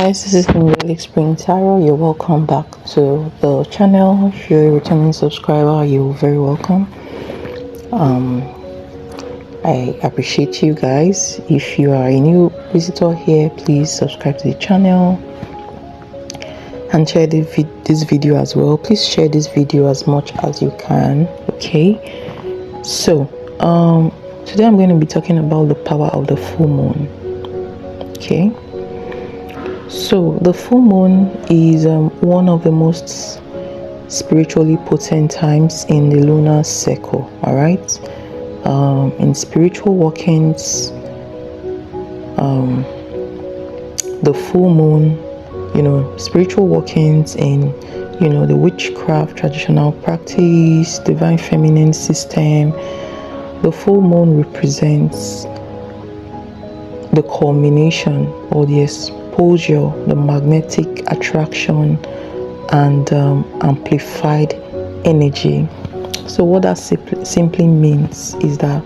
guys, this is Angelicspringtarot. You're welcome back to the channel. If you're a returning subscriber, you're very welcome. I appreciate you guys. If you are a new visitor here, please subscribe to the channel and share this video as well. Please share this video as much as you can. Okay, so today I'm going to be talking about the power of the full moon. Okay, so the full moon is one of the most spiritually potent times in the lunar cycle. All right, in spiritual workings, the full moon, spiritual workings in the witchcraft, traditional practice, divine feminine system, the full moon represents the culmination or the exposure, the magnetic attraction and amplified energy. So what that simply means is that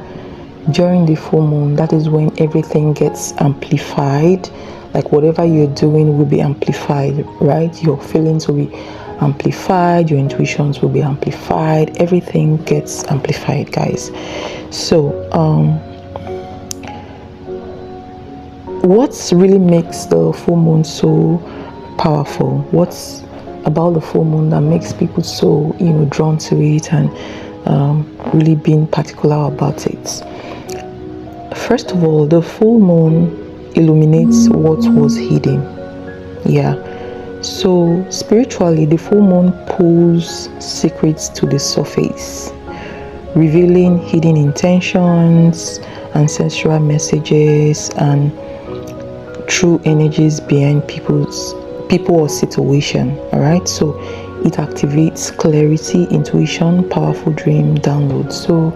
during the full moon, that is when everything gets amplified. Like whatever you're doing will be amplified, right? Your feelings will be amplified, your intuitions will be amplified, everything gets amplified, guys. So what really makes the full moon so powerful? What's about the full moon that makes people so drawn to it and really being particular about it? First of all, the full moon illuminates what was hidden. So spiritually, the full moon pulls secrets to the surface, revealing hidden intentions, ancestral messages, and true energies behind people or situation. All right, so it activates clarity, intuition, powerful dream downloads. So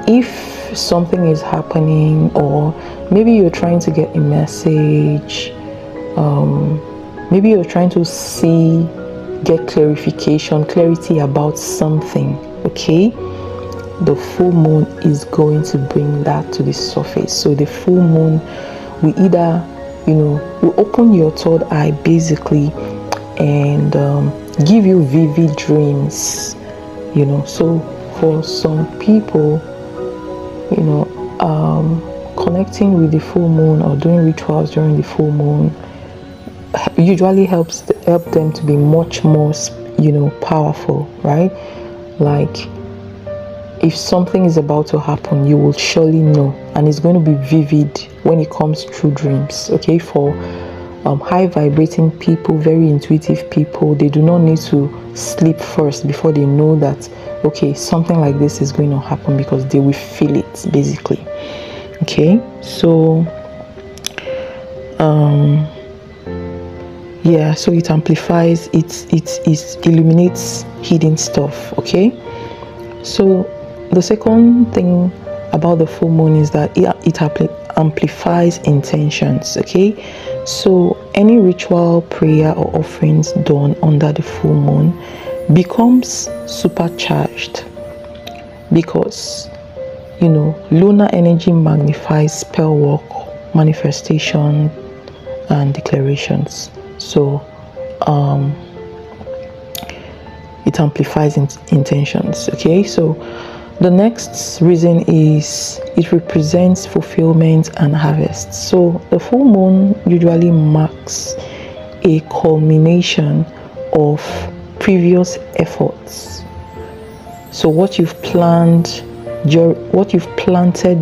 if something is happening, or maybe you're trying to get a message, maybe you're trying to get clarity about something, okay, the full moon is going to bring that to the surface. So the full moon will either will open your third eye basically and give you vivid dreams. So for some people, connecting with the full moon or doing rituals during the full moon usually help them to be much more powerful, right? Like if something is about to happen, you will surely know, and it's going to be vivid when it comes through dreams. Okay, for high vibrating people, very intuitive people, they do not need to sleep first before they know that okay, something like this is going to happen, because they will feel it basically. Okay, so so it amplifies, it illuminates hidden stuff. Okay, so the second thing about the full moon is that it amplifies intentions. Okay, so any ritual, prayer or offerings done under the full moon becomes supercharged, because lunar energy magnifies spell work, manifestation and declarations. So it amplifies intentions. Okay, so the next reason is it represents fulfillment and harvest. So the full moon usually marks a culmination of previous efforts. So what you've planted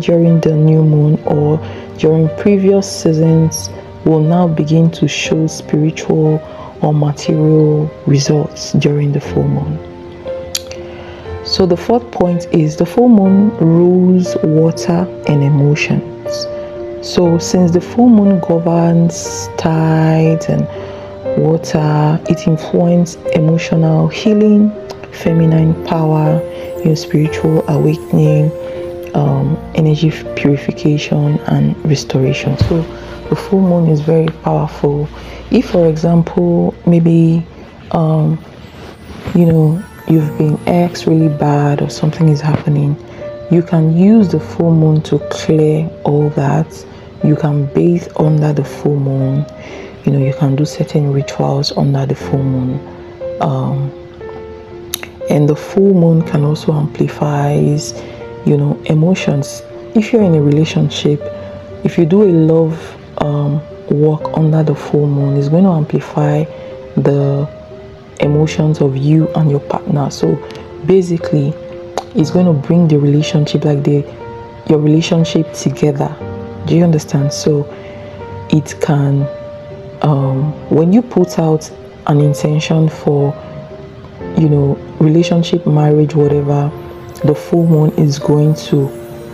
during the new moon or during previous seasons will now begin to show spiritual or material results during the full moon. So the fourth point is the full moon rules water and emotions. So since the full moon governs tides and water, it influences emotional healing, feminine power, spiritual awakening, energy purification and restoration. So the full moon is very powerful. If, for example, maybe you've been ex really bad or something is happening, you can use the full moon to clear all that. You can bathe under the full moon. You can do certain rituals under the full moon. And the full moon can also amplify, emotions. If you're in a relationship, if you do a love work under the full moon, it's going to amplify the emotions of you and your partner. So basically, it's going to bring the relationship, like your relationship together. Do you understand? So it can, when you put out an intention for, relationship, marriage, whatever, the full moon is going to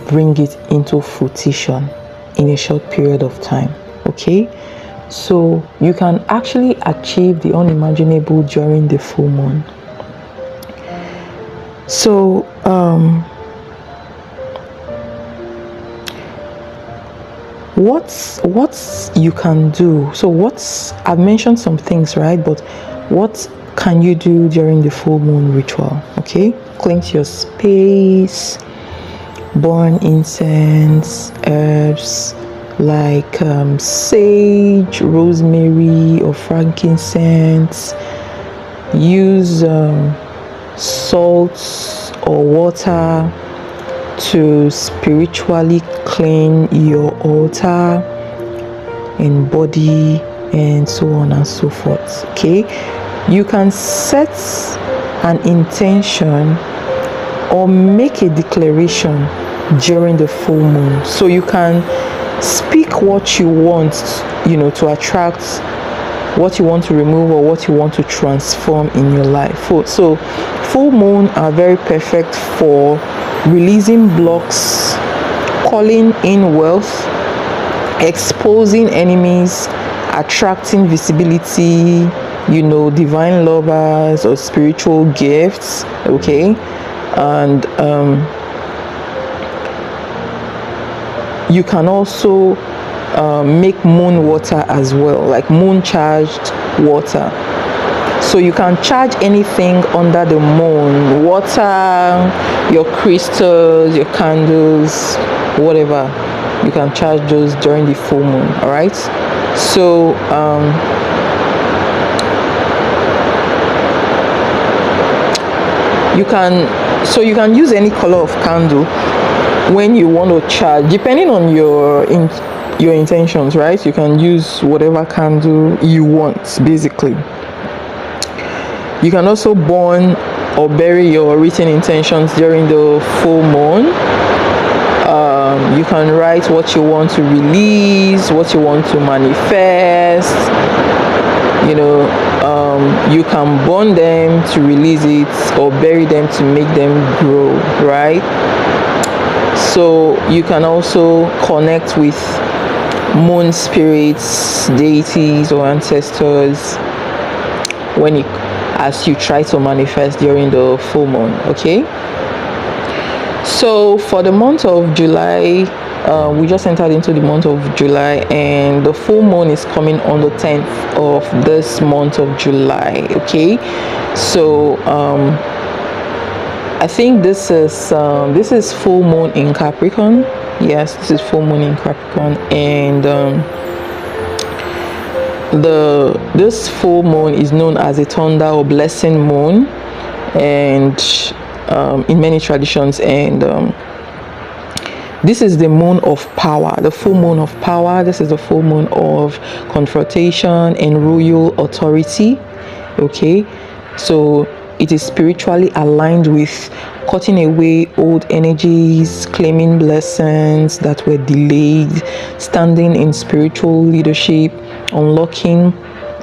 bring it into fruition in a short period of time. Okay, so you can actually achieve the unimaginable during the full moon. So what you can do, I've mentioned some things, right? But what can you do during the full moon ritual? Okay, cleanse your space, burn incense, herbs like sage, rosemary, or frankincense. Use salt or water to spiritually clean your altar and body, and so on and so forth. Okay, you can set an intention or make a declaration during the full moon. So you can speak what you want, to attract what you want to remove or what you want to transform in your life. So full moon are very perfect for releasing blocks, calling in wealth, exposing enemies, attracting visibility, divine lovers or spiritual gifts. Okay, and you can also make moon water as well, like moon charged water. So you can charge anything under the moon, water, your crystals, your candles, whatever. You can charge those during the full moon. All right, so you can use any color of candle when you want to charge, depending on your intentions, right? You can use whatever candle you want, basically. You can also burn or bury your written intentions during the full moon. You can write what you want to release, what you want to manifest. You can burn them to release it, or bury them to make them grow, right? So you can also connect with moon spirits, deities, or ancestors as you try to manifest during the full moon. Okay, so for the month of July, we just entered into the month of July, and the full moon is coming on the 10th of this month of July. Okay, so I think this is full moon in Capricorn. Yes, this is full moon in Capricorn, and this full moon is known as a thunder or blessing moon, and in many traditions, and this is the moon of power, the full moon of power. This is the full moon of confrontation and royal authority. Okay, so it is spiritually aligned with cutting away old energies, claiming blessings that were delayed, standing in spiritual leadership, unlocking,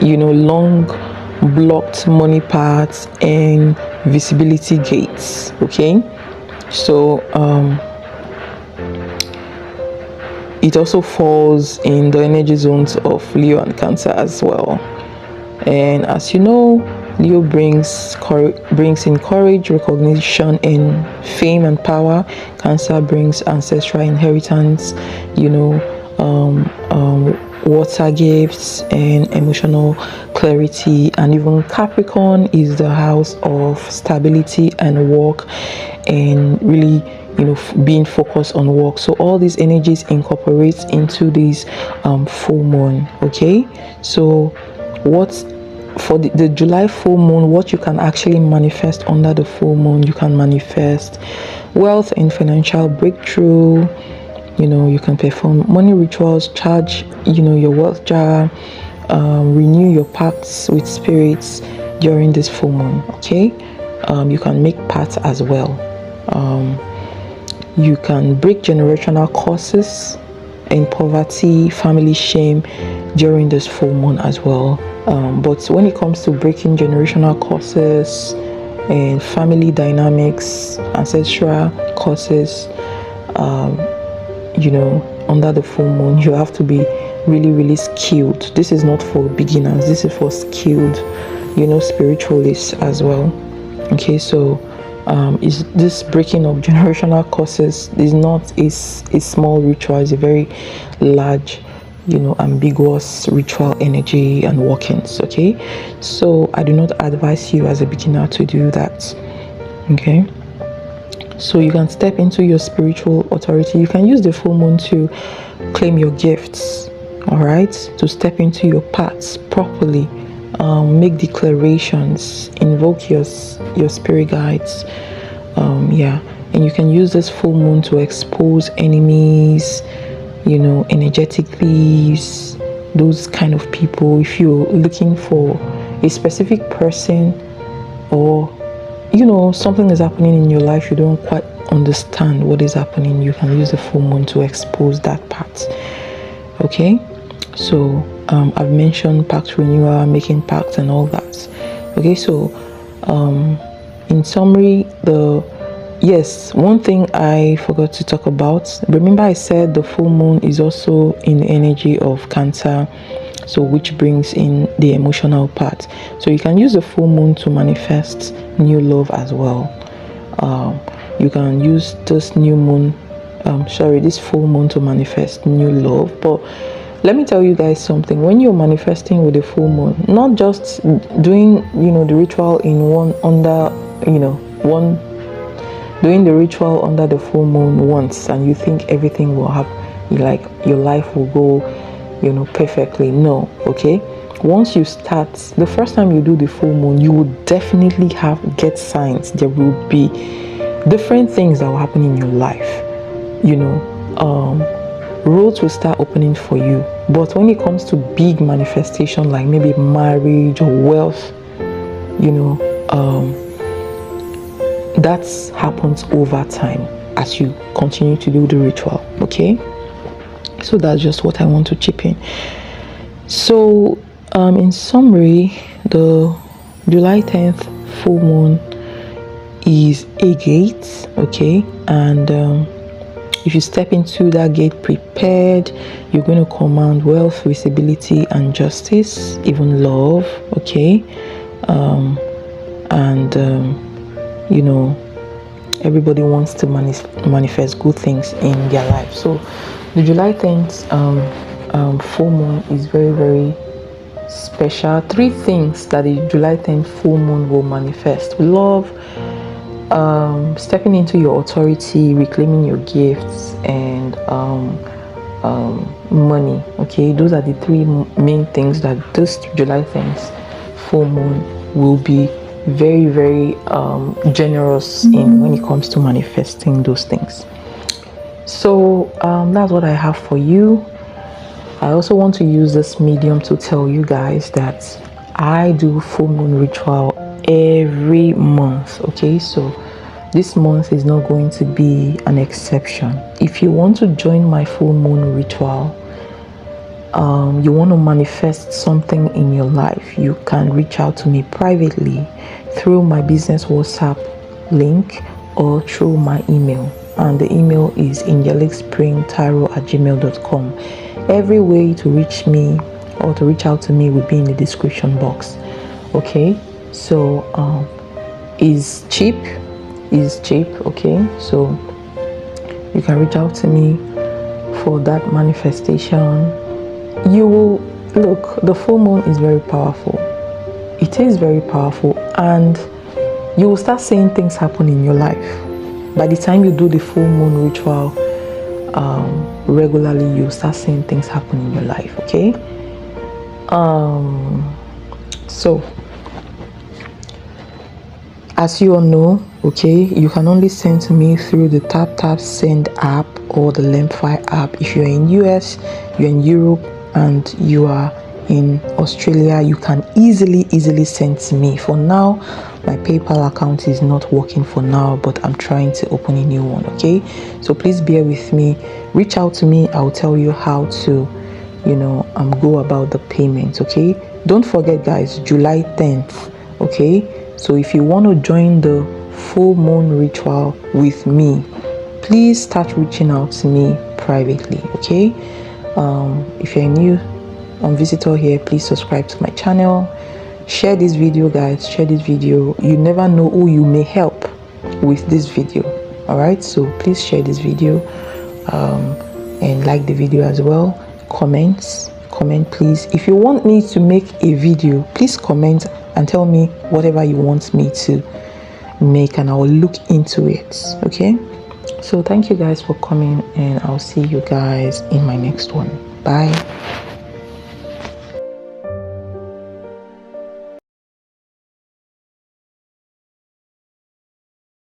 long blocked money paths and visibility gates. Okay, so it also falls in the energy zones of Leo and Cancer as well. And as you know, Leo brings in courage, recognition, and fame and power. Cancer brings ancestral inheritance, water gifts and emotional clarity. And even Capricorn is the house of stability and work and really, being focused on work. So all these energies incorporate into this full moon. Okay, so what for the July full moon, what you can actually manifest under the full moon, you can manifest wealth and financial breakthrough. You can perform money rituals, charge your wealth jar, renew your pacts with spirits during this full moon. Okay, you can make pacts as well. You can break generational curses and poverty, family shame during this full moon as well. But when it comes to breaking generational curses and family dynamics, ancestral curses, under the full moon, you have to be really, really skilled. This is not for beginners. This is for skilled, spiritualists as well. Okay, so is this breaking of generational curses is not a small ritual. It's a very large, ambiguous ritual energy and workings. Okay, so I do not advise you as a beginner to do that. Okay, so you can step into your spiritual authority. You can use the full moon to claim your gifts, all right, to step into your paths properly, make declarations, invoke your spirit guides, and you can use this full moon to expose enemies, energetic thieves, those kind of people. If you're looking for a specific person, or something is happening in your life, you don't quite understand what is happening, you can use the full moon to expose that part. Okay, so I've mentioned pact renewal, making pacts and all that. Okay, so in summary, one thing I forgot to talk about, remember I said the full moon is also in the energy of Cancer, so which brings in the emotional part. So you can use the full moon to manifest new love as well. You can use this this full moon to manifest new love. But let me tell you guys something. When you're manifesting with the full moon, not just doing the ritual doing the ritual under the full moon once and you think everything will happen, like your life will go perfectly. No. Okay, once you start, the first time you do the full moon, you will definitely get signs. There will be different things that will happen in your life. Roads will start opening for you. But when it comes to big manifestation, like maybe marriage or wealth, that happens over time as you continue to do the ritual. Okay, so that's just what I want to chip in. So in summary, the July 10th full moon is a gate. Okay, and if you step into that gate prepared, you're going to command wealth, visibility, and justice, even love. Okay, everybody wants to manifest good things in their life. So the July 10th full moon is very, very special. 3 things that the July 10th full moon will manifest: love, stepping into your authority, reclaiming your gifts, and money. Okay, those are the 3 main things that this July 10th full moon will be very, very generous in when it comes to manifesting those things. So that's what I have for you. I also want to use this medium to tell you guys that I do full moon ritual every month. Okay, so this month is not going to be an exception. If you want to join my full moon ritual, you want to manifest something in your life, you can reach out to me privately through my business WhatsApp link or through my email, and the email is Angelicspringtarot@gmail.com. Every way to reach me or to reach out to me will be in the description box. Okay, so is cheap. Okay, so you can reach out to me for that manifestation. You will look, the full moon is very powerful. It is very powerful, and you will start seeing things happen in your life. by the time you do the full moon ritual regularly, you'll start seeing things happen in your life. Okay, so as you all know, okay, you can only send to me through the tap send app or the Lemfi app. If you're in US, you're in Europe, and you are in Australia, you can easily send to me. For now, my PayPal account is not working for now, but I'm trying to open a new one. Okay, so please bear with me. Reach out to me. I'll tell you how to go about the payment. Okay, don't forget guys, July 10th. Okay, so if you want to join the full moon ritual with me, please start reaching out to me privately. Okay, if you're a new visitor here, please subscribe to my channel, share this video guys, share this video. You never know who you may help with this video. All right, so please share this video and like the video as well. Comment please. If you want me to make a video, please comment and tell me whatever you want me to make, and I will look into it. Okay, so thank you guys for coming, and I'll see you guys in my next one. Bye.